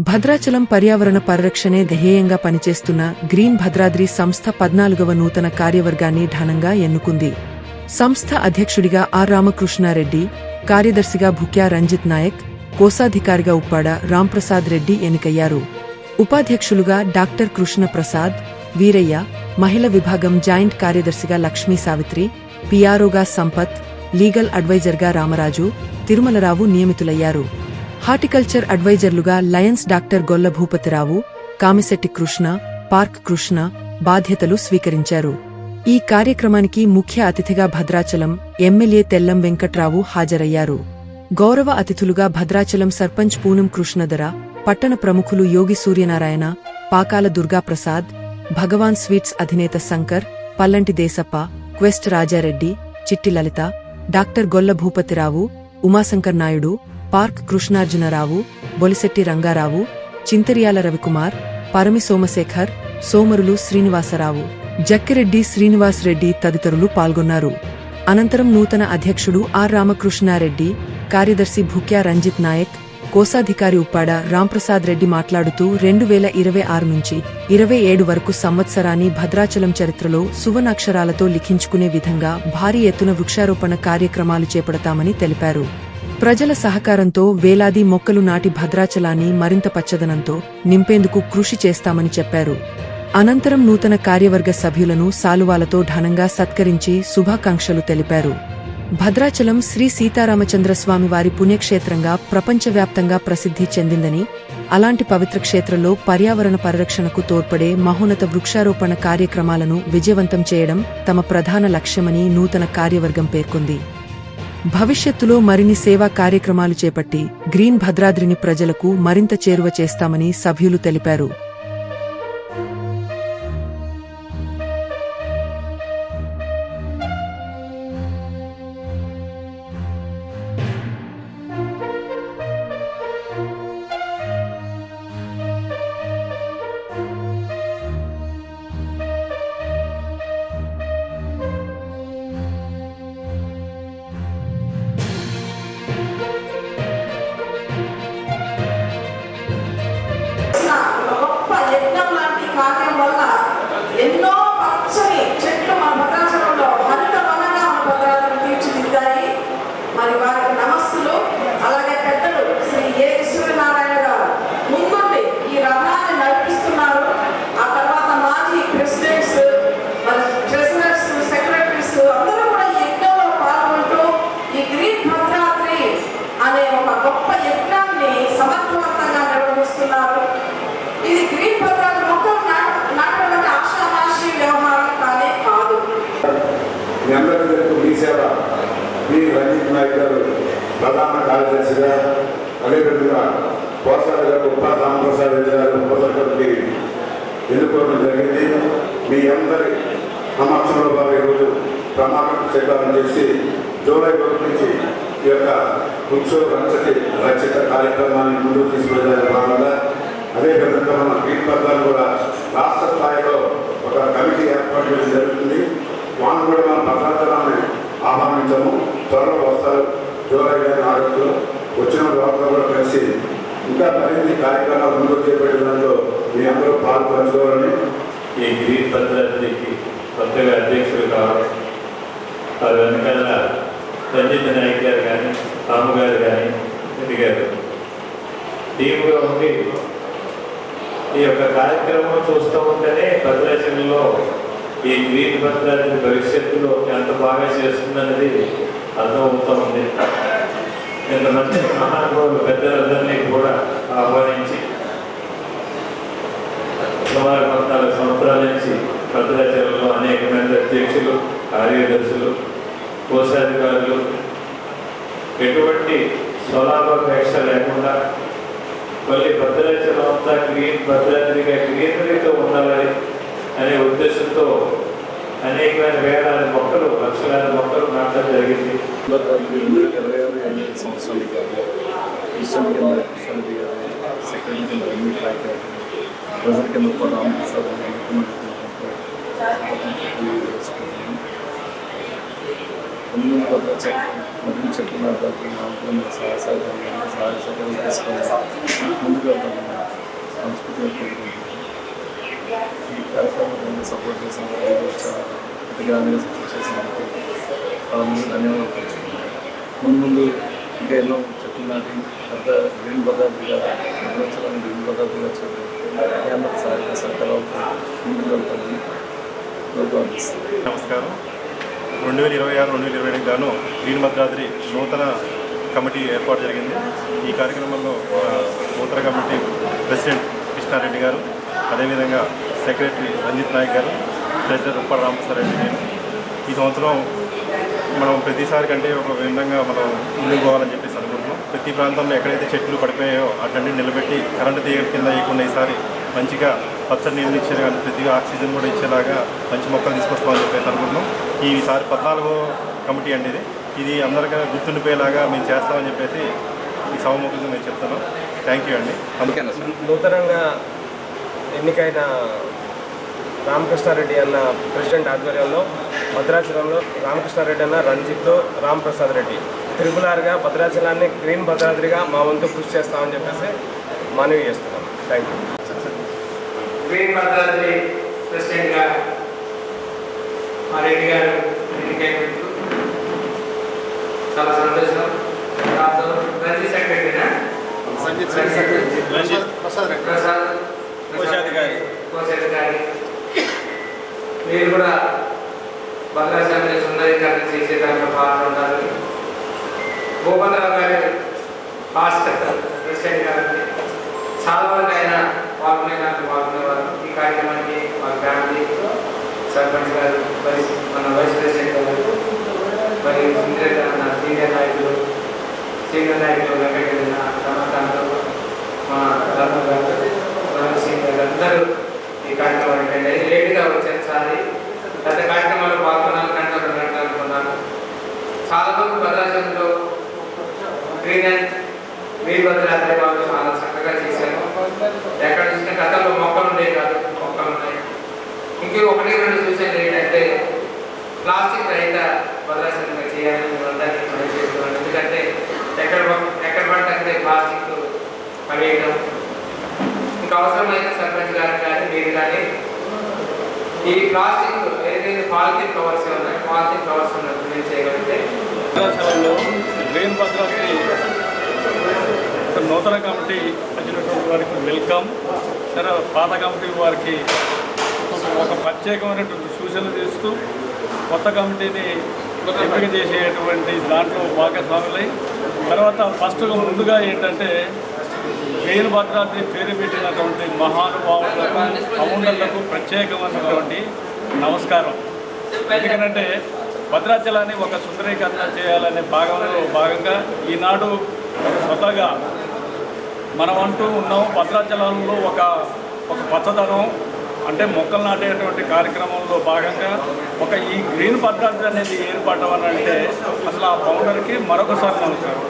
భద్రాచలం పర్యావరణ పరిరక్షణే ధ్యేయంగా పనిచేస్తున్న గ్రీన్ భద్రాద్రి సంస్థ 14వ నూతన కార్యవర్గాన్ని ఘనంగా ఎన్నుకుంది. సంస్థ అధ్యక్షుడిగా ఆర్ రామకృష్ణారెడ్డి, కార్యదర్శిగా భుక్యా రంజిత్ నాయక్, కోశాధికారిగా ఉప్పాడ రాంప్రసాద్ రెడ్డి ఎన్నికయ్యారు. ఉపాధ్యక్షులుగా డాక్టర్ కృష్ణ ప్రసాద్, వీరయ్య, మహిళ విభాగం జాయింట్ కార్యదర్శిగా లక్ష్మీ సావిత్రి, పిఆర్ఓగా సంపత్, లీగల్ అడ్వైజర్గా రామరాజు, తిరుమలరావు నియమితులయ్యారు. హార్టికల్చర్ అడ్వైజర్లుగా లయన్స్ డాక్టర్ గొల్ల భూపతిరావు, కామిశెట్టి కృష్ణ, పార్క్ కృష్ణ బాధ్యతలు స్వీకరించారు. ఈ కార్యక్రమానికి ముఖ్య అతిథిగా భద్రాచలం ఎమ్మెల్యే తెల్లం వెంకట్రావు హాజరయ్యారు. గౌరవ అతిథులుగా భద్రాచలం సర్పంచ్ పూనం కృష్ణధర, పట్టణ ప్రముఖులు యోగి సూర్యనారాయణ, పాకాల దుర్గాప్రసాద్, భగవాన్ స్వీట్స్ అధినేత శంకర్, పల్లంటి దేశప్ప, క్వెస్ట్ రాజారెడ్డి, చిట్టి లలిత, డాక్టర్ గొల్ల భూపతిరావు, ఉమాశంకర్ నాయుడు, పార్క్ కృష్ణార్జునరావు, బొలిశెట్టి రంగారావు, చింతరియాల రవికుమార్, పరమి సోమశేఖర్, సోమరులు శ్రీనివాసరావు, జక్కిరెడ్డి శ్రీనివాస్ రెడ్డి తదితరులు పాల్గొన్నారు. అనంతరం నూతన అధ్యక్షుడు ఆర్ రామకృష్ణారెడ్డి, కార్యదర్శి భుక్యా రంజిత్ నాయక్, కోశాధికారి ఉప్పాడ రాంప్రసాద్ రెడ్డి మాట్లాడుతూ 2026 నుంచి 27 వరకు సంవత్సరాన్ని భద్రాచలం చరిత్రలో సువర్ణాక్షరాలతో లిఖించుకునే విధంగా భారీ ఎత్తున వృక్షారోపణ కార్యక్రమాలు చేపడతామని తెలిపారు. ప్రజల సహకారంతో వేలాది మొక్కలు నాటి భద్రాచలాన్ని మరింత పచ్చదనంతో నింపేందుకు కృషి చేస్తామని చెప్పారు. అనంతరం నూతన కార్యవర్గ సభ్యులను శాలువాలతో ఘనంగా సత్కరించి శుభాకాంక్షలు తెలిపారు. భద్రాచలం శ్రీ సీతారామచంద్రస్వామివారి పుణ్యక్షేత్రంగా ప్రపంచవ్యాప్తంగా ప్రసిద్ధి చెందిందని, అలాంటి పవిత్ర క్షేత్రంలో పర్యావరణ పరిరక్షణకు తోడ్పడే మహోన్నత వృక్షారోపణ కార్యక్రమాలను విజయవంతం చేయడం తమ ప్రధాన లక్ష్యమని నూతన కార్యవర్గం పేర్కొంది. భవిష్యత్తులో మరిన్ని సేవా కార్యక్రమాలు చేపట్టి గ్రీన్ భద్రాద్రిని ప్రజలకు మరింత చేరువ చేస్తామని సభ్యులు తెలిపారు. ఎన్నో పచ్చని చెట్లు మన భద్రాచలంలో హరిత వనంగా మన భద్రాచలం తీర్చిదిద్దాయి. మరి వారికి నమస్సులు. అలాగే పెద్దలు శ్రీ ఏ సూర్యనారాయణ గారు ముందుండి ఈ రథాన్ని నడిపిస్తున్నారు. ఆ తర్వాత మాజీ ప్రెసిడెంట్స్, మరి ట్రెజరర్స్, సెక్రటరీస్ అందరూ కూడా ఈ యజ్ఞంలో పాల్గొంటూ ఈ గ్రీన్ భద్రాద్రి అనే ఒక గొప్ప యజ్ఞాన్ని సమర్థవంతంగా నిర్వహిస్తున్నారు. ఇది గ్రీన్ భద్రాద్రి మొక్కలు నాటడం అంటే ఆషామాషి వ్యవహారం కానే కాదు. మీ అందరికీ మీ సేవ మీ రంజిత్ నాయక్ గారు ప్రధాన కార్యదర్శిగా, అదేవిధంగా కోసారి గారు ఉప్పా రామప్రసాద్ రెడ్డి గారు ఉపసర్పంచి ఎన్నుకోవడం జరిగింది. మీ అందరి సమక్షంలో వారు ఈరోజు ప్రమాణ స్వీకారం చేసి జూలై 1 నుంచి ఈ యొక్క వృక్ష రక్షిత కార్యక్రమాన్ని ముందుకు తీసుకెళ్ళడానికి భాగంగా అదేవిధంగా మన గ్రీన్ భద్రాలు కూడా రాష్ట్ర స్థాయిలో ఒక కమిటీ ఏర్పాటు చేయడం జరుగుతుంది. వాళ్ళు కూడా మన భద్రాచలాన్ని ఆహ్వానించాము. త్వరలో వస్తారు. జూలై 6 వచ్చిన లోపల కూడా కలిసి ఇంకా మరిన్ని కార్యక్రమాలు ముందుకు చేపట్టిన దాంట్లో మీ అందరూ పాల్పంచుకోవాలని ఈ గ్రీన్ భద్రాద్రికి కొత్తగా అధ్యక్షులు కావడం, వారి వెనకాల రంజిత్ నాయక్ గారు కానీ, రాము గారు కానీ ఎదిగారు. టీముగా ఉండి ఈ యొక్క కార్యక్రమం చూస్తూ ఉంటేనే భద్రాచలంలో ఈ గ్రీన్ భద్రాద్రి భవిష్యత్తులో ఎంత బాగా చేస్తుందన్నది అర్థమవుతూ ఉంది. ఇంతమంది మహానుభావులు పెద్దలందరినీ కూడా ఆహ్వానించి సుమారు 14 సంవత్సరాల నుంచి భద్రాచలంలో అనేక మంది అధ్యక్షులు, కార్యదర్శులు, కోశాధికారులు ఎటువంటి స్వలాభాపేక్ష లేకుండా మళ్ళీ భద్రాచలం అంతా గ్రీన్ భద్రాద్రిగా గ్రీనరీతో ఉండాలని అనే ఉద్దేశంతో అనేకమైన వేలాది మొక్కలు, లక్షలాది మొక్కలు నాటడం జరిగింది. ముందు మరియు చెట్లు నాటడానికి నాకున్న సహాయ తీసుకొని ముందుకు వెళ్తామని సంస్కృతిగా కోరుకుంటున్నాను. ఈ కార్యక్రమాన్ని సపోర్ట్ చేసిన గ్రామీణ సపోర్ట్ చేసినందుకు ముందు ధన్యవాదాలు తెలుసుకున్నాను. ముందు ఇంకా ఎన్నో చెట్లు నాటి పెద్ద గ్రీన్ భద్రాద్రిగా భద్రాచలాన్ని గ్రీన్ భద్రాద్రిగా చెప్పి మీ అందరూ సహాయ సహకారాలతో ముందుకు వెళ్తామని అందిస్తాను. నమస్కారం. 2026-2027 గాను గ్రీన్ భద్రాద్రి నూతన కమిటీ ఏర్పాటు జరిగింది. ఈ కార్యక్రమంలో నూతన కమిటీ ప్రెసిడెంట్ కృష్ణారెడ్డి గారు, అదేవిధంగా సెక్రటరీ రంజిత్ నాయక్ గారు, ట్రెజరర్ ఉప్పల రామకృష్ణారెడ్డి గారు. ఈ సంవత్సరం మనం ప్రతిసారి కంటే ఒక విధంగా మనం ముందుకు పోవాలని చెప్పేసి అనుకుంటున్నాం. ప్రతి ప్రాంతంలో ఎక్కడైతే చెట్లు పడిపోయాయో అటన్నిటి నిలబెట్టి కరెంటు తీగల కింద వేయకుండా ఈసారి మంచిగా పచ్చని నీళ్ళు ఇచ్చే కానీ ప్రతిగా ఆక్సిజన్ కూడా ఇచ్చేలాగా మంచి మొక్కలు తీసుకొస్తామని చెప్పేసి అనుకుంటున్నాం. ఈసారి 14వ కమిటీ అండి ఇది అందరికీ గుర్తుండిపోయేలాగా మేము చేస్తామని చెప్పేసి ఈ సభముఖంగా మేము చెప్తున్నాం. థ్యాంక్ యూ అండి. అందుకే నూతనంగా ఎన్నికైన రామకృష్ణారెడ్డి అన్న ప్రెసిడెంట్ ఆధ్వర్యంలో భద్రాచలంలో రామకృష్ణారెడ్డి అన్న రంజిత్ రామప్రసాద్ రెడ్డి త్రిపులార్గా భద్రాచలాన్ని గ్రీన్ భద్రాద్రిగా మా వంతు కృషి చేస్తామని చెప్పేసి మనవి చేస్తున్నాం. Thank you. గ్రీన్ భద్రాద్రి ప్రెసిడెంట్గా మా రెడ్డి గారు ఎన్నికైనందుకు చాలా సంతోషం. రంజిత్ సెక్రటరీనా ప్రసాద్ కోశాధికారి మీరు కూడా భద్రాచలాన్ని సుందరీకరణ చేసే దాంట్లో పాల్గొ ఉండాలి. గోపాలరావు గారు పాస్ట్ ప్రెసిడెంట్ గారికి చాలా వరకు ఆయన పాల్గొనేవారు. ఈ కార్యక్రమానికి మా ఫ్యామిలీ సర్పంచ్ గారు, మన వైస్ ప్రెసిడెంట్ గారు, మరి సీనియర్ నాయకులు వెంకటగిరి రమకాంత్, మా ధర్మ గారు, సింగ్ గారు అందరూ ఈ కార్యక్రమానికి అటెండ్ లేట్గా వచ్చారు. సారి గత కార్యక్రమాలు పాల్గొనాలి, 2 గంటలు అనుకున్నాను. చాలా మంది భద్రాచలంలో గ్రీన్ భద్రాద్రి వాళ్ళు చాలా చక్కగా చేశారు. ఎక్కడ చూసిన గతంలో మొక్కలు ఉండేవి కాదు, మొక్కలు ఉన్నాయి. ఇంకే 1-2 చూసాను ఏంటంటే ప్లాస్టిక్ రహిత భద్రాచలంగా చేయాలని అందరినీ మనం చేస్తున్నాం. ఎందుకంటే ఎక్కడ పడితే అక్కడే ప్లాస్టిక్ పడేయడం. ఇంకా అవసరమైతే సర్పంచ్ గారు కానీ మీరు కానీ ఈ ప్లాస్టిక్ ఏదైతే పాలిథిన్ కవర్స్ ఉన్నాయి, పాలిథిన్ కవర్స్ ఉన్నట్టు నేను చేయగలిగితే భద్రాచలంలో గ్రీన్ భద్రాద్రి నూతన కమిటీ వచ్చినటువంటి వారికి వెల్కమ్. సరే, పాత కమిటీ వారికి ఒక ప్రత్యేకమైనటువంటి సూచనలు చేస్తూ కొత్త కమిటీని ఎంపిక చేసేటువంటి దాంట్లో భాగస్వాములై తర్వాత ముందుగా ఏంటంటే గ్రీన్ భద్రాద్రి పేరు పెట్టినటువంటి మహానుభావులకు ఫౌండర్లకు ప్రత్యేకమైనటువంటి నమస్కారం. ఎందుకంటే భద్రాచలాన్ని ఒక సుందరీకరణ చేయాలనే భాగంగా ఈనాడు స్వతహాగా మనమంటూ ఉన్నాం. భద్రాచలంలో ఒక పచ్చదనం అంటే మొక్కలు నాటేటువంటి కార్యక్రమంలో భాగంగా ఈ గ్రీన్ భద్రాద్రి అనేది ఏర్పడడం అని అంటే అసలు ఆ ఫౌండర్కి మరొకసారి నమస్కారం.